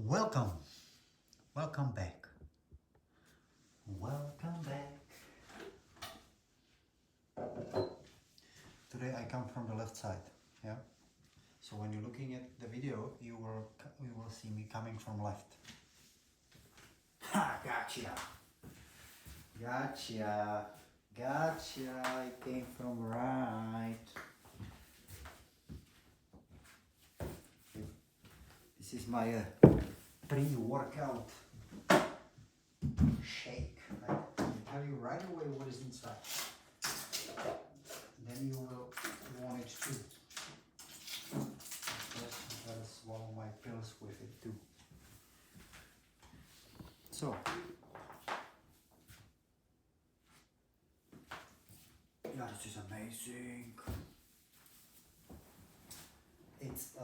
Welcome back. Welcome back. Today I come from the left side, yeah? So when you're looking at the video, you will see me coming from left. Ha! Gotcha! I came from right. This is my pre-workout shake. I will tell you right away what is inside. Then you will want it too. First, I gotta swallow my pills with it too. So, yeah, this is amazing. It's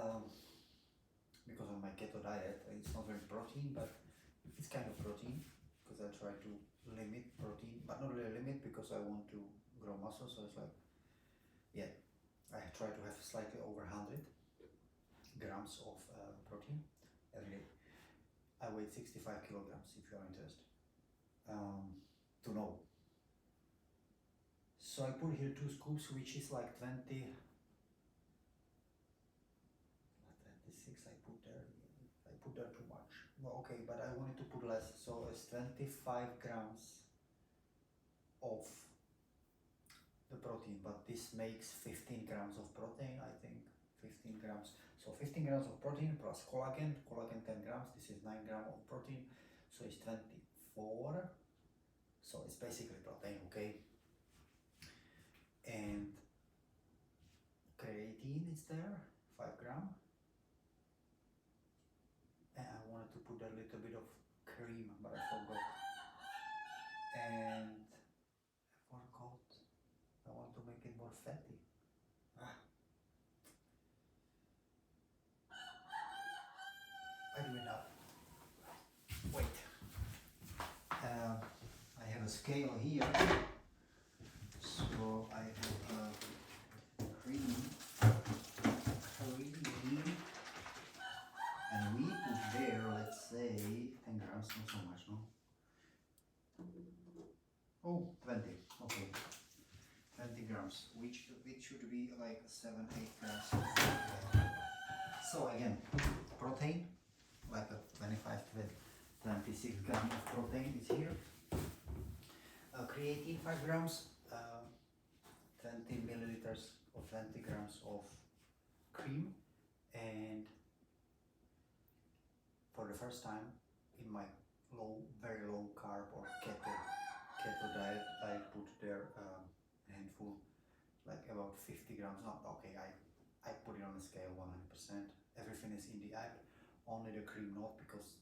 because of my keto diet, it's not very protein, but it's kind of protein because I try to limit protein, but not really limit because I want to grow muscle. So it's like, yeah, I try to have slightly over 100 grams of protein every day. I weigh 65 kilograms if you are interested to know. So I put here 2 scoops, which is like 26 I put there. I put there too much. Well, okay, but I wanted to put less, so it's 25 grams of the protein, but this makes 15 grams of protein, I think. 15 grams. So 15 grams of protein plus collagen 10 grams. This is 9 grams of protein, so it's 24. So it's basically protein, okay? And creatine is there, 5 grams. And I wanted to put a little bit of cream, but I forgot. And I want to make it more fatty. I do it now. Wait. I have a scale here. So I have cream, and we put there, let's say, 10 grams, not so much, no? Oh, 20, okay. 20 grams, which should be like 7-8 grams. So again, protein, like a 25 to 26 grams of protein is here. Creatine 5 grams, 20 milliliters or 20 grams of cream, and for the first time in my very low carb or keto diet, I put there a handful, like about 50 grams. Not okay. I put it on a scale 100%. Everything is in the app. Only the cream not, because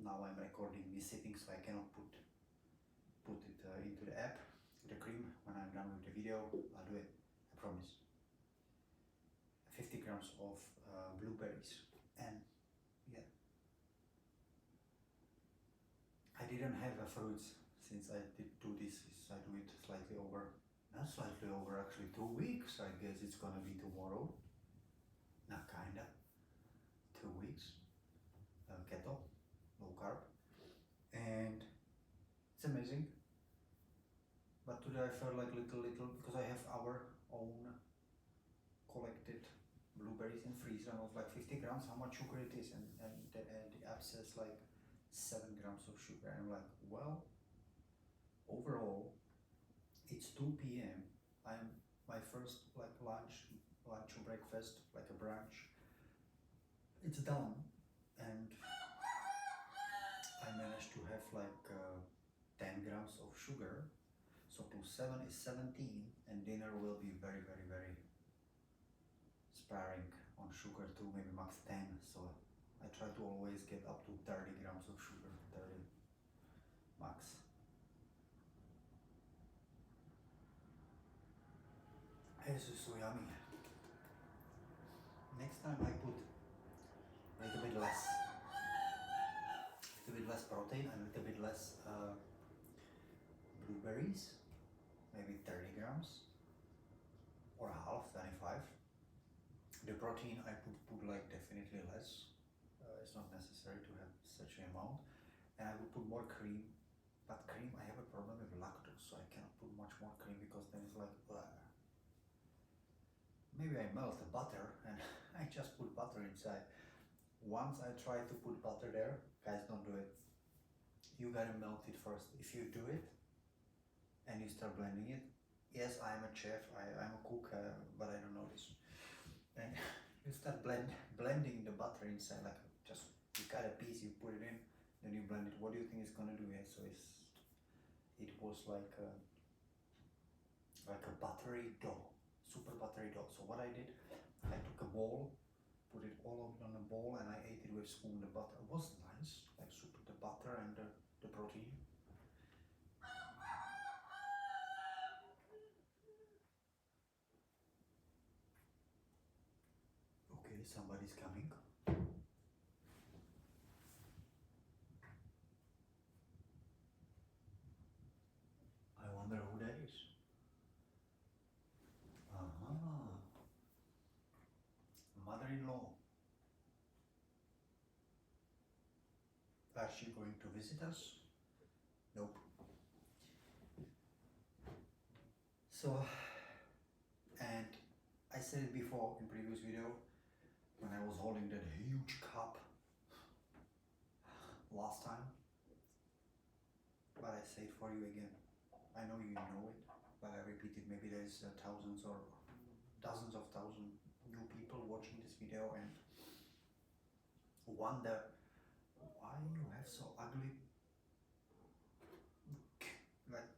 now I'm recording me sitting, so I cannot put it into the app. The cream, when I'm done with the video, I'll do it. I promise. 50 grams of blueberries, and yeah. I didn't have fruits since I did do this. I do it slightly over, not slightly over, actually 2 weeks. I guess it's gonna be tomorrow. Not kinda. 2 weeks. Keto, low carb, and it's amazing. But today I felt like little because I have our own collected blueberries in freezer, and I was like 50 grams, how much sugar it is, and the app says like 7 grams of sugar, and I'm like, well, overall it's 2 p.m. I'm my first like lunch or breakfast, like a brunch, it's done, and I managed to have like 10 grams of sugar, so plus 7 is 17, and dinner will be very sparing on sugar too, maybe max 10, so I try to always get up to 30 grams of sugar, 30 max. This is so yummy. Next time I put a little bit less protein and a little bit less blueberries, maybe 30 grams or half, 25. The protein I put like definitely less. It's not necessary. necessary to have such an amount. And I will put more cream, but cream, I have a problem with lactose, so I cannot put much more cream because then it's like, maybe I melt the butter and I just put butter inside. Once I tried to put butter there, guys, don't do it. You gotta melt it first. If you do it and you start blending it, yes, I'm a chef, I'm a cook, but I don't know this. And you start blending the butter inside, like just you cut a piece, you put it in, then you blend it. What do you think it's gonna do? Yeah, so it was like a buttery dough, super buttery dough. So what I did, I took a bowl, put it all on a bowl, and I ate it with spoon. The butter it was nice, like super the butter and the protein. Okay, somebody's coming. I wonder who that is. Mother-in-law. Is she going to visit us? Nope. So, and I said it before in previous video when I was holding that huge cup last time, but I say it for you again. I know you know it, but I repeat it. Maybe there's thousands or dozens of thousands new people watching this video and wonder why you have so ugly like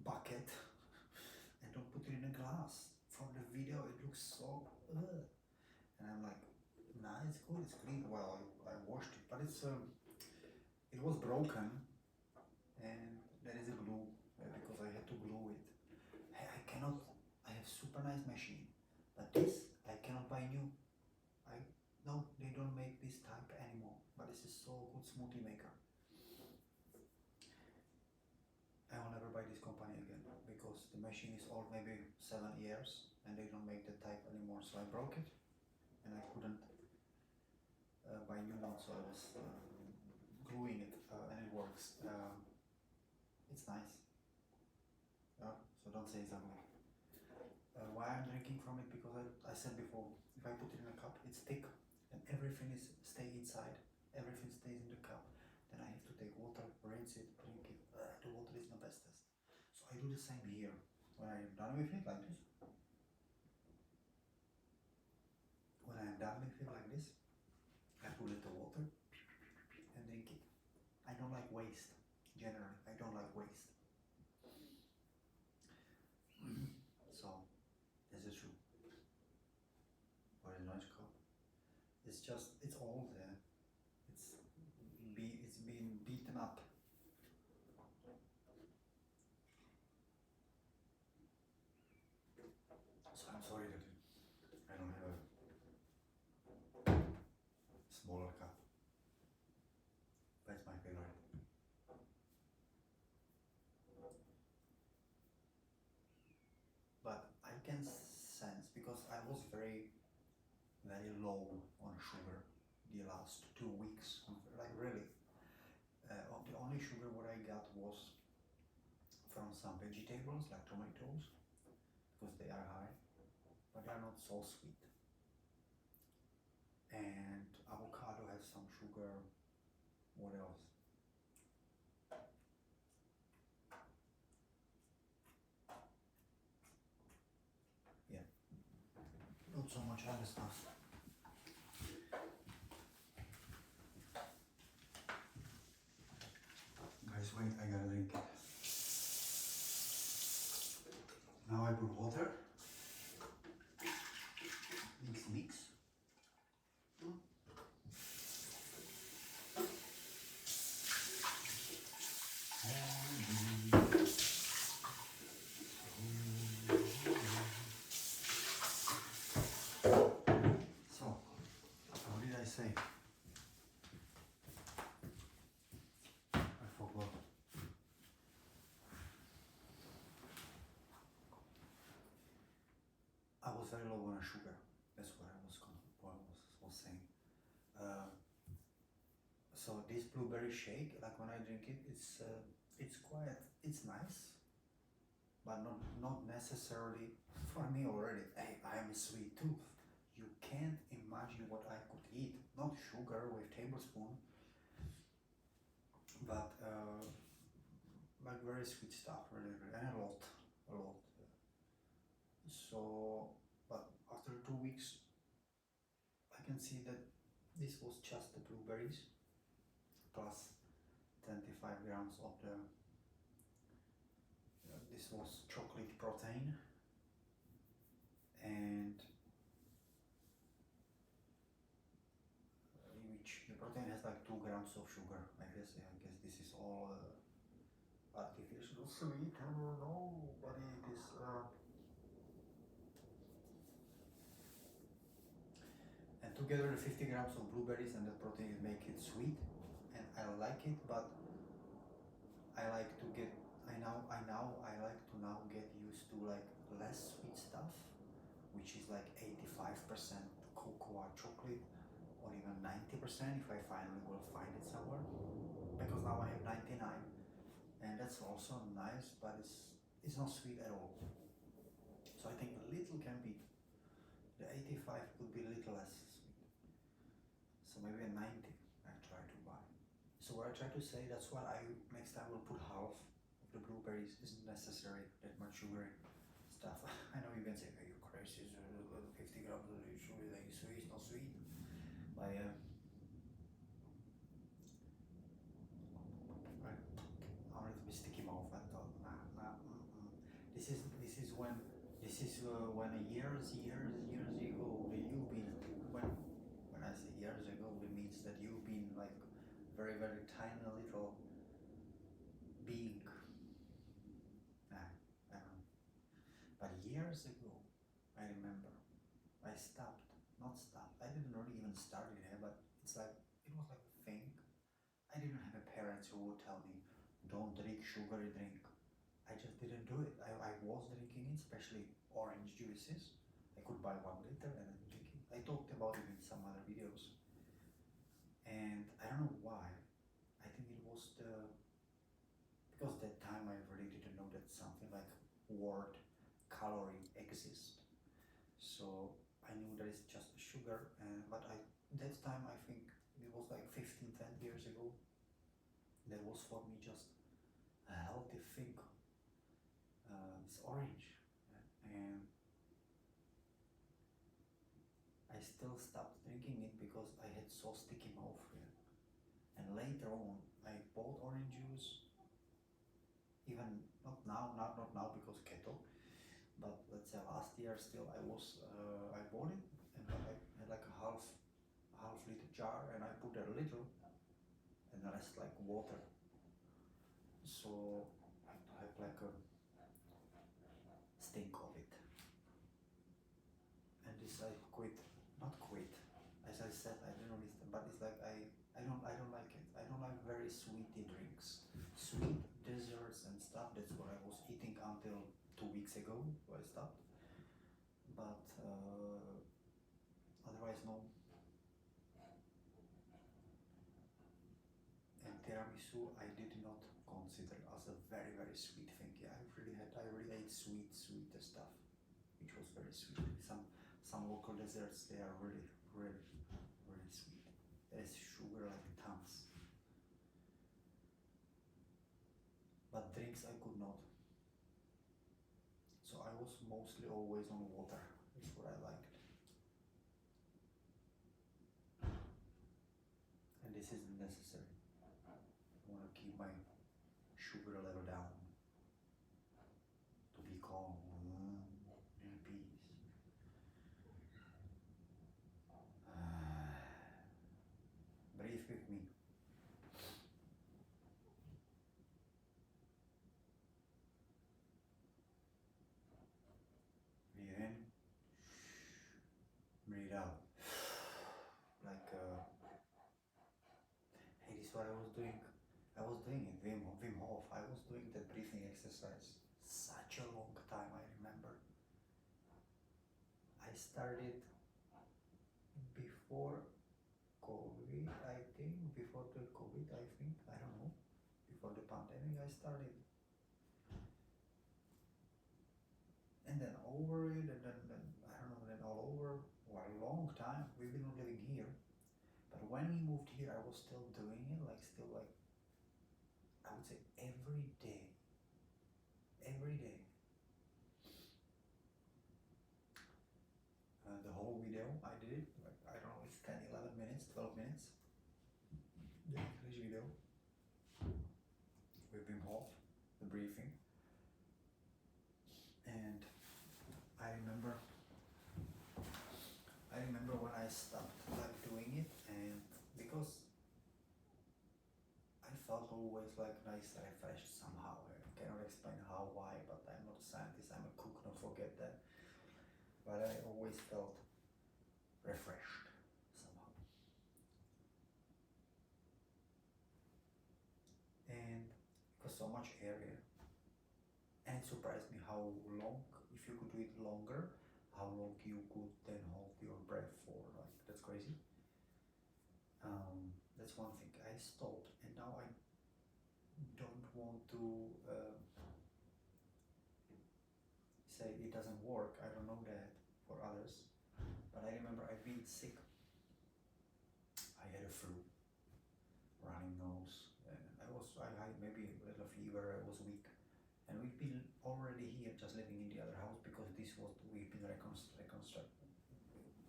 bucket and don't put it in a glass. From the video it looks so and I'm like, nah, it's good, it's clean. Well, I washed it, but it's it was broken and there is a glue because I had to glue it. I cannot, I have super nice machine, but this I cannot buy new. No, they don't make this type anymore, but this is so good smoothie maker. I will never buy this company again because the machine is old, maybe 7 years, and they don't make the type anymore. So I broke it and I couldn't buy new one, so I was gluing it and it works. It's nice. So don't say it's ugly. Why I'm drinking from it? Because I said before, if I put it in a cup, it's thick and everything is stay inside. Everything stays in the cup. Then I have to take water, rinse it, drink it. The water is my bestest. So I do the same here. When I am done with it like this, when I am done with it like this, I put it the water and drink it. I don't like waste. Generally, I don't like waste. So this is true. Very nice cup. It's just, it's old. It's been beaten up. So I'm sorry that I don't have a smaller cup. That's my favorite. But I can sense, because I was very low on sugar the last 2 weeks, like really. The only sugar what I got was from some vegetables like tomatoes, because they are high, but they are not so sweet. And avocado has some sugar. What else? Yeah, not so much other stuff. Guys, wait, I gotta drink it. Now I put water. Mix. So, what did I say? I forgot. I was very low on sugar. That's what I was saying. So this blueberry shake, like when I drink it, it's quiet, it's nice, but not necessarily for me already. Hey, I am a sweet tooth. You can't imagine what I could eat. Not sugar with tablespoon, but like very sweet stuff, really, and a lot. So, but after 2 weeks, I can see that this was just the blueberries plus 25 grams of the. This was chocolate protein, and which the protein has like 2 grams of sugar. I guess this is all artificial sweet. I don't know, but it is. And together the 50 grams of blueberries and the protein make it sweet, and I like it, but I like to get. I like to now get used to like less sweet stuff, which is like 85% cocoa chocolate, or even 90% if I finally will find it somewhere. Because now I have 99, and that's also nice, but it's not sweet at all. So I think a little can be. The 85 could be a little less sweet. So maybe a 90 I try to buy. So what I try to say, that's what I next time will put half of the blueberries. Isn't necessary that much sugary stuff. I know you can say, "Are you crazy? 50 grams of sugar, like sweet, not sweet." But I'm a little bit sticky mouth. I thought, nah. This is when years ago that you've been when I say years ago, it means that you've been like very tiny little being. I don't know. But years ago, I remember I not stopped. I didn't really even start it, but it's like it was like a thing. I didn't have a parents who would tell me, "Don't drink sugary drink." I just didn't do it. I was drinking it, especially orange juices. I could buy 1 liter and then drink it. I talked about it in some other videos. And I don't know why. I think it was because that time I really didn't know that something like word calorie exists. So I knew that it's just sugar, but that time I think it was like 15-10 years ago. That was for me just a healthy thing. It's orange, and I still stopped drinking it because I had so sticky mouth. And later on, I bought orange juice. Even not now because keto, but let's say last year still I bought it, and I had like a half liter jar, and I put a little, and the rest like water. So I have like a stink of it, and this I not quit. As I said, I didn't really, but it's like I don't like it. I don't like very sweety drinks, sweet desserts and stuff. That's what I was eating until 2 weeks ago. I stopped, but otherwise no. And tiramisu I did not consider as a very sweet thing. Yeah, I really ate sweet stuff, which was very sweet. Some local desserts, they are really sweet. There is sugar like tons. But drinks I could not. So I was mostly always on water. That's what I liked. And this isn't necessary. I want to keep my sugar level down. To be calm, in peace. Breathe with me. Breathe in. Breathe out. Like, hey, this is what I was doing. I was doing it, Wim Hof. I was doing that breathing exercise such a long time, I remember. I started before COVID, I think, before the I started. And then over it, and then I don't know, then all over for a long time. We've been living here, but when we moved here, I was still doing it, like still like I would say every day. The whole video I did it, like I don't know, it's 10, 11 minutes, 12 minutes. The English video with Wim Hof, the briefing, and I remember when I stopped like doing it, and because I felt always like nice, refreshed somehow. I cannot explain how, why, but I'm not a scientist, I'm a cook, don't forget that. But I always felt refreshed somehow. And because so much area, and it surprised me how long, if you could do it longer, how long you could then hold your breath for, like, that's crazy. That's one thing. I stopped, and now I don't want to say it doesn't work. I don't know that for others, but I remember I've been sick. I had a flu, running nose, and I had maybe a little fever. I was weak, and we've been already here, just living in the other house, because we've been reconstruct.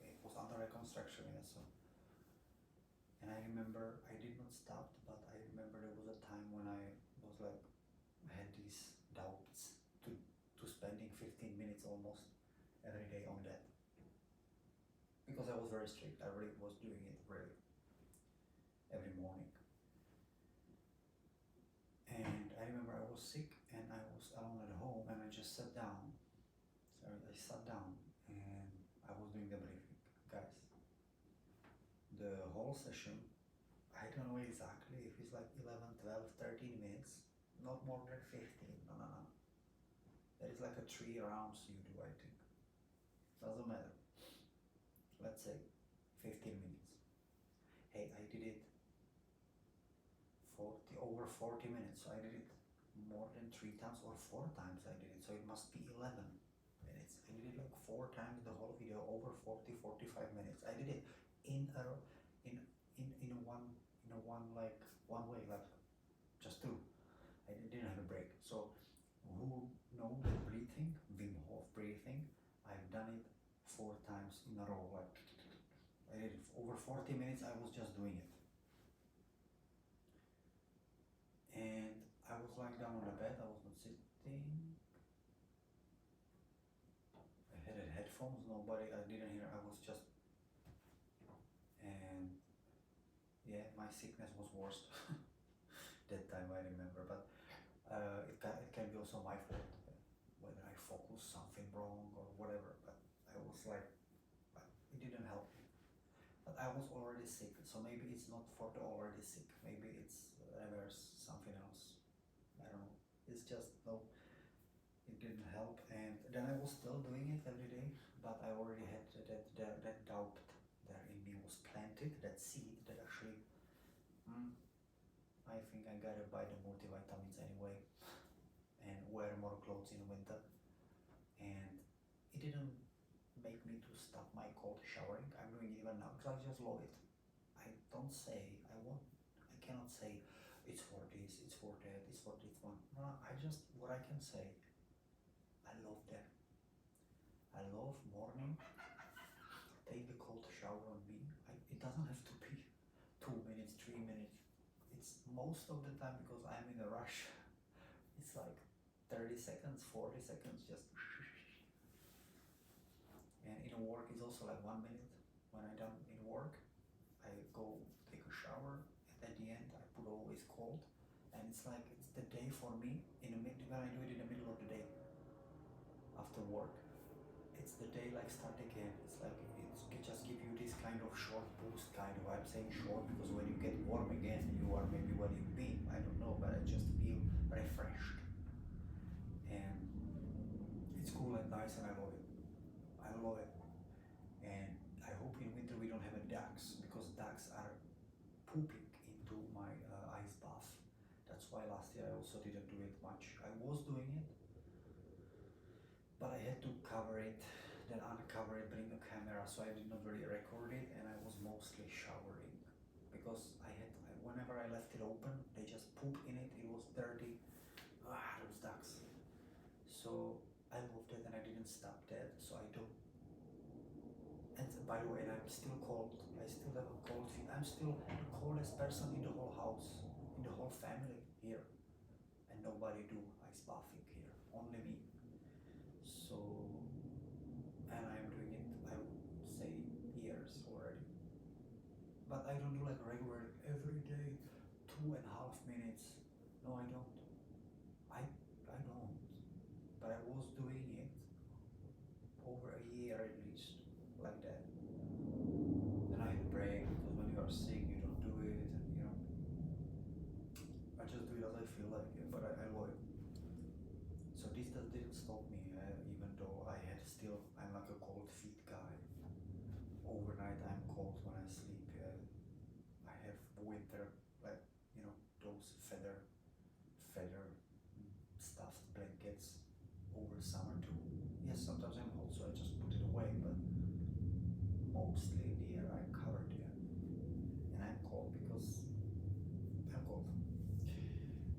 It was under reconstruction, yeah, so. And I remember I did not stop, but I remember there was a time when I was like, I had these doubts to spending 15 minutes almost every day on that. Because I was very strict, I really was doing it really every morning. And I remember I was sick and I was alone at home, and I just sat down. Sorry, I sat down and I was doing the briefing. Guys, the whole session, I don't know exactly if it's like 11, 12, 13 minutes, not more than 15, no. There is like a 3 rounds you do, I think. Doesn't matter. Let's say 15 minutes. Hey, I did it over 40 minutes, so I did it more than 3 times or 4 times I did it, so it must be 11 minutes. I did it like 4 times the whole video, over 40, 45 minutes. I did it in one way, like just 2. I didn't have a break. So who know the breathing, Wim Hof breathing, I've done it 4 times in a row, like I did it over 40 minutes. I was just doing it. And I was lying down on the bed, I was not sitting. I had headphones, I didn't hear, I was just, and yeah, my sickness was worse that time, I remember, but it can be also my fault, whether I focus something wrong or whatever, but I was like, it didn't help me. But I was already sick, so maybe it's not for the already sick, maybe it's reverse, something else, I don't know. It's just, no, it didn't help, and then I was still doing it every day, but I already had that doubt there in me was planted, that seed that actually, I think I gotta buy the multivitamins anyway, and wear more clothes in winter, and it didn't make me to stop my cold showering. I'm doing it even now because I just love it. I cannot say it's for this, it's for that, it's for this one. No, what I can say, I love that. I love morning, take the cold shower on me. It doesn't have to be 2 minutes, 3 minutes. It's most of the time, because I'm in a rush, it's like 30 seconds, 40 seconds, just. And in work it's also like 1 minute. When I'm done in work, I go take a shower, and at the end I put always cold, and it's like it's the day for me. When I do it in the middle of the day after work, it's the day like start again. It's like it just give you this kind of short boost, kind of. I'm saying short because when you get warm again, you are maybe where you've been, I don't know, but I just feel refreshed, and it's cool and nice, and I love it. And I hope in winter we don't have any ducks, because ducks are pooping into my ice bath. That's That's why last year I also didn't do it much. I was doing it, but I had to cover it, then uncover it, bring the camera, so I did not really record it, and I was mostly showering because whenever I left it open, they just poop in it. It was dirty. Those ducks. So I moved it and I didn't stop that. So I don't. And by the way, I'm still cold. I still have a cold feet. I'm still the coldest person in the whole house, in the whole family here, and nobody do ice bathing here. Only me. So, and I'm doing it, I would say, years already. But I don't do like regular every day, 2.5 minutes. No, I don't. I don't. But I was doing it over a year at least, like that. Then I had a break because when you are sick, you don't do it, and I just do it as I feel like it. But I love it. So this didn't stop me, even though I'm like a cold feet guy. Overnight I'm cold when I sleep. I have winter, like, those feather stuffed blankets over summer too. Yes, sometimes I'm cold, so I just put it away, but mostly in the year I'm covered here. And I'm cold because I'm cold.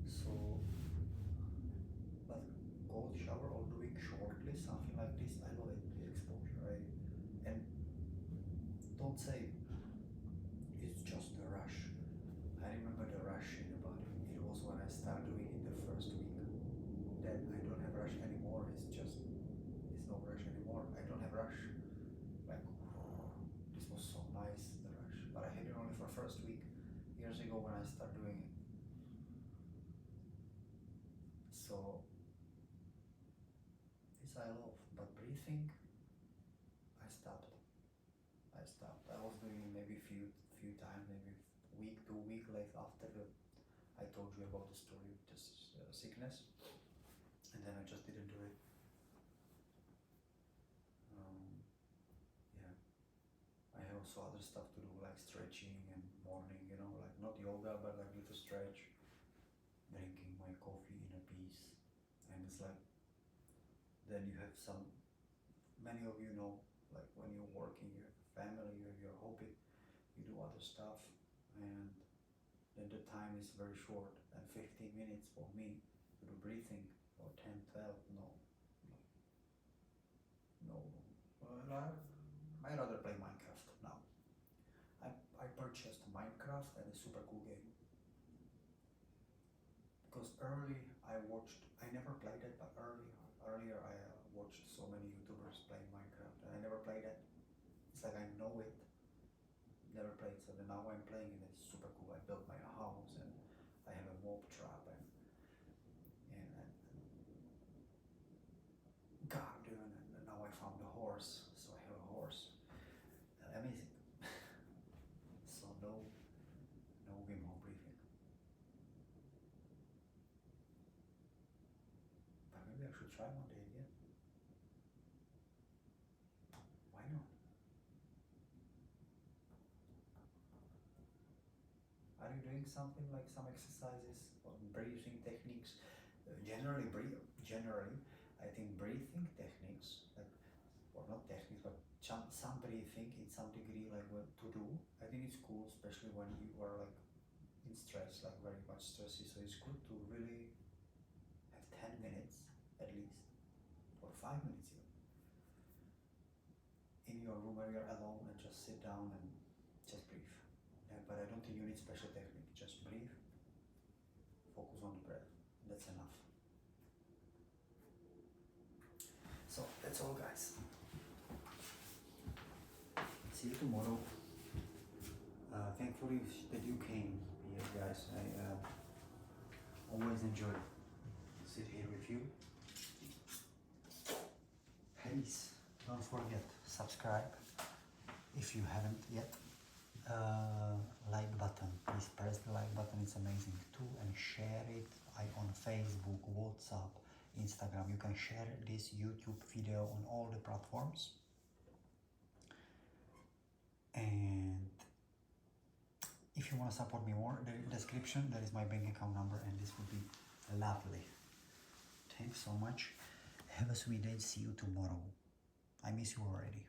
So, but cold shower or doing shortly, something like this, I love it, the exposure. And don't say it's just the rush. I remember the rush in the body. It was when I started doing it the first week. Then I don't have rush anymore. It's no rush anymore. I don't have rush. Like, this was so nice, the rush. But I had it only for first week, years ago when I started doing it. So, this I love. But breathing, I stopped. I was doing it maybe few times, maybe week, 2 weeks left after I told you about the story with this sickness, and then I just didn't do it. Yeah, I have also other stuff to do, like stretching and morning, like not yoga, but like little stretch, drinking my coffee in a peace, and it's like, then you have many of you know, like when you're working, you have a family, you have your hobby, you do other stuff, and then the time is very short, and 15 minutes for me to do breathing, or 10, 12, no. I rather play Minecraft now. I purchased Minecraft, and it's a super cool game. Because I never played it, but earlier I watched so many YouTubers playing Minecraft, and I never played it. It's like I know it, never played, so then now I'm playing it. It's super cool. I built my house, and I have a mob trap, and garden, and now I found a horse, so I have a horse. Amazing. So no Wim Hof breathing. But maybe I should try one day again. Why not? Are you doing something like some exercises or breathing techniques? Generally, I think breathing techniques, like, or not techniques, but some breathing in some degree, like what to do. I think it's cool, especially when you are like in stress, like very much stressy. So it's good to really have 10 minutes at least, or 5 minutes even, in your room where you're alone, and just sit down and just breathe. But I don't think you need special technique. Just breathe, focus on the breath. That's enough. So that's all, guys. See you tomorrow. Thankfully that you came here, guys. I always enjoy sit here with you. Please don't forget, subscribe if you haven't yet. Like button, please press the like button, it's amazing too, and share it on Facebook, WhatsApp, Instagram. You can share this YouTube video on all the platforms. And if you want to support me more, the description, there is my bank account number, and this would be lovely. Thanks so much. Have a sweet day. See you tomorrow. I miss you already.